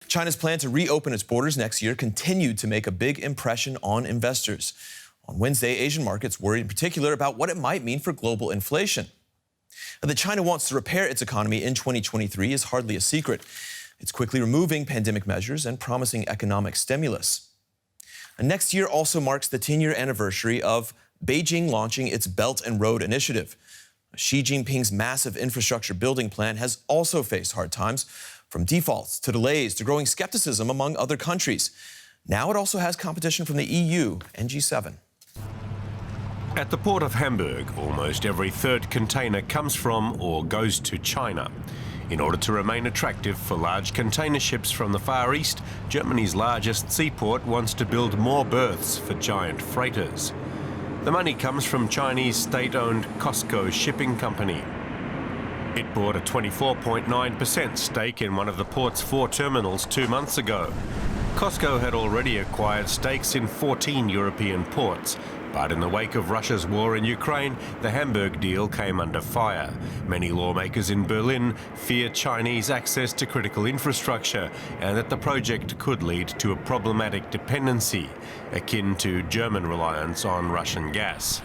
China's plan to reopen its borders next year continued to make a big impression on investors. On Wednesday, Asian markets worried in particular about what it might mean for global inflation. That China wants to repair its economy in 2023 is hardly a secret. It's quickly removing pandemic measures and promising economic stimulus. And next year also marks the 10-year anniversary of Beijing launching its Belt and Road Initiative. Xi Jinping's massive infrastructure building plan has also faced hard times, from defaults to delays to growing skepticism among other countries. Now it also has competition from the EU and G7. At the port of Hamburg, almost every third container comes from or goes to China. In order to remain attractive for large container ships from the Far East, Germany's largest seaport wants to build more berths for giant freighters. The money comes from Chinese state-owned COSCO Shipping Company. It bought a 24.9% stake in one of the port's 4 terminals 2 months ago. COSCO had already acquired stakes in 14 European ports, but in the wake of Russia's war in Ukraine, the Hamburg deal came under fire. Many lawmakers in Berlin fear Chinese access to critical infrastructure and that the project could lead to a problematic dependency, akin to German reliance on Russian gas.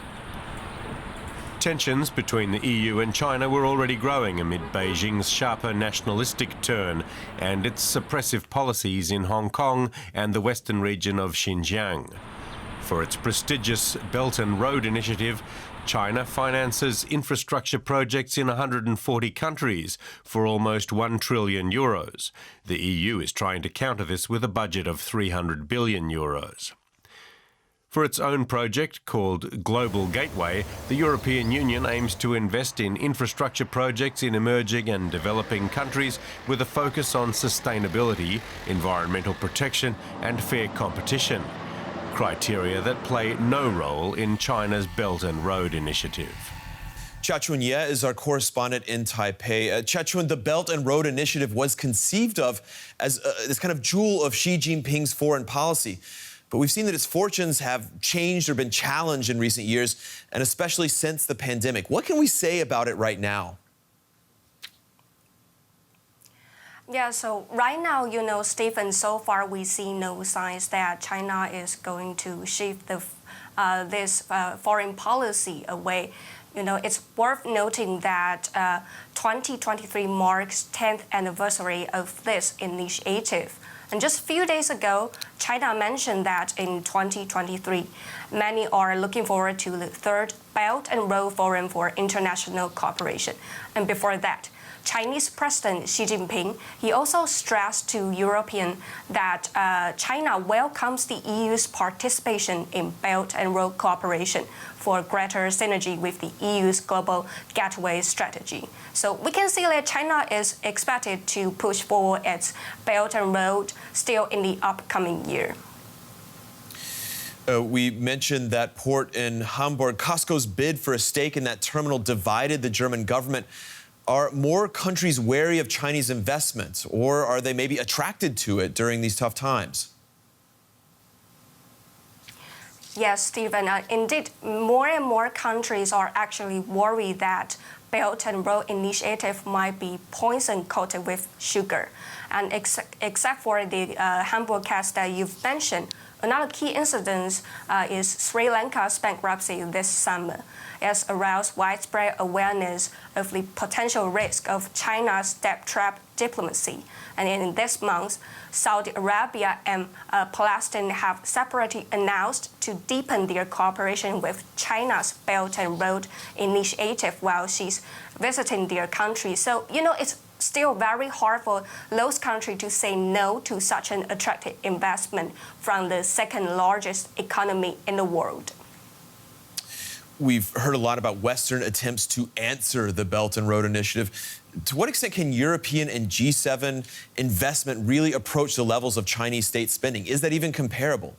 Tensions between the EU and China were already growing amid Beijing's sharper nationalistic turn and its suppressive policies in Hong Kong and the western region of Xinjiang. For its prestigious Belt and Road Initiative, China finances infrastructure projects in 140 countries for almost €1 trillion. The EU is trying to counter this with a budget of €300 billion. For its own project, called Global Gateway, the European Union aims to invest in infrastructure projects in emerging and developing countries with a focus on sustainability, environmental protection and fair competition. Criteria that play no role in China's Belt and Road Initiative. Chia-Chun Ye is our correspondent in Taipei. Chia-Chun, the Belt and Road Initiative was conceived of as this kind of jewel of Xi Jinping's foreign policy. But we've seen that its fortunes have changed or been challenged in recent years, and especially since the pandemic. What can we say about it right now? Yeah, so right now, Stephen, so far we see no signs that China is going to shift this foreign policy away. It's worth noting that 2023 marks 10th anniversary of this initiative. And just a few days ago, China mentioned that in 2023, many are looking forward to the third Belt and Road Forum for International Cooperation. And before that, Chinese President Xi Jinping, he also stressed to Europeans that China welcomes the EU's participation in Belt and Road cooperation for greater synergy with the EU's global gateway strategy. So we can see that China is expected to push forward its Belt and Road still in the upcoming year. We mentioned that port in Hamburg. COSCO's bid for a stake in that terminal divided the German government. Are more countries wary of Chinese investments, or are they maybe attracted to it during these tough times? Yes, Stephen. Indeed, more and more countries are actually worried that Belt and Road Initiative might be poison coated with sugar. And except for the Hamburg case that you've mentioned, another key incident is Sri Lanka's bankruptcy this summer. Has aroused widespread awareness of the potential risk of China's debt trap diplomacy. And in this month, Saudi Arabia and Palestine have separately announced to deepen their cooperation with China's Belt and Road Initiative while she's visiting their country. So, it's still very hard for those countries to say no to such an attractive investment from the second largest economy in the world. We've heard a lot about Western attempts to answer the Belt and Road Initiative. To what extent can European and G7 investment really approach the levels of Chinese state spending? Is that even comparable?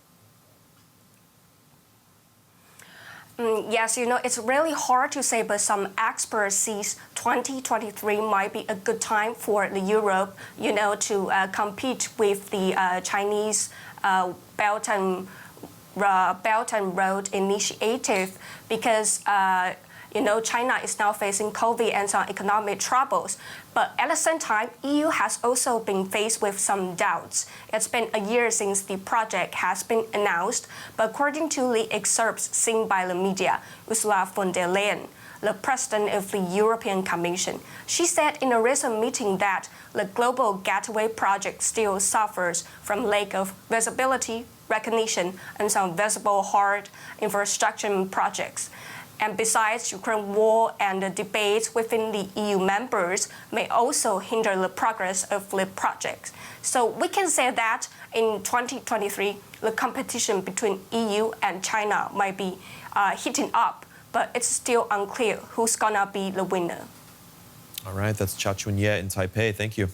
Yes, it's really hard to say, but some experts see 2023 might be a good time for the Europe, to compete with the Chinese Belt and Road Initiative, because China is now facing COVID and some economic troubles. But at the same time, EU has also been faced with some doubts. It's been a year since the project has been announced, but according to the excerpts seen by the media, Ursula von der Leyen, the president of the European Commission, she said in a recent meeting that the Global Gateway project still suffers from lack of visibility, recognition, and some visible hard infrastructure projects. And besides, Ukraine war and the debates within the EU members may also hinder the progress of the project. So we can say that in 2023, the competition between EU and China might be heating up, but it's still unclear who's gonna be the winner. All right, that's Chia Chun-Ye in Taipei. Thank you.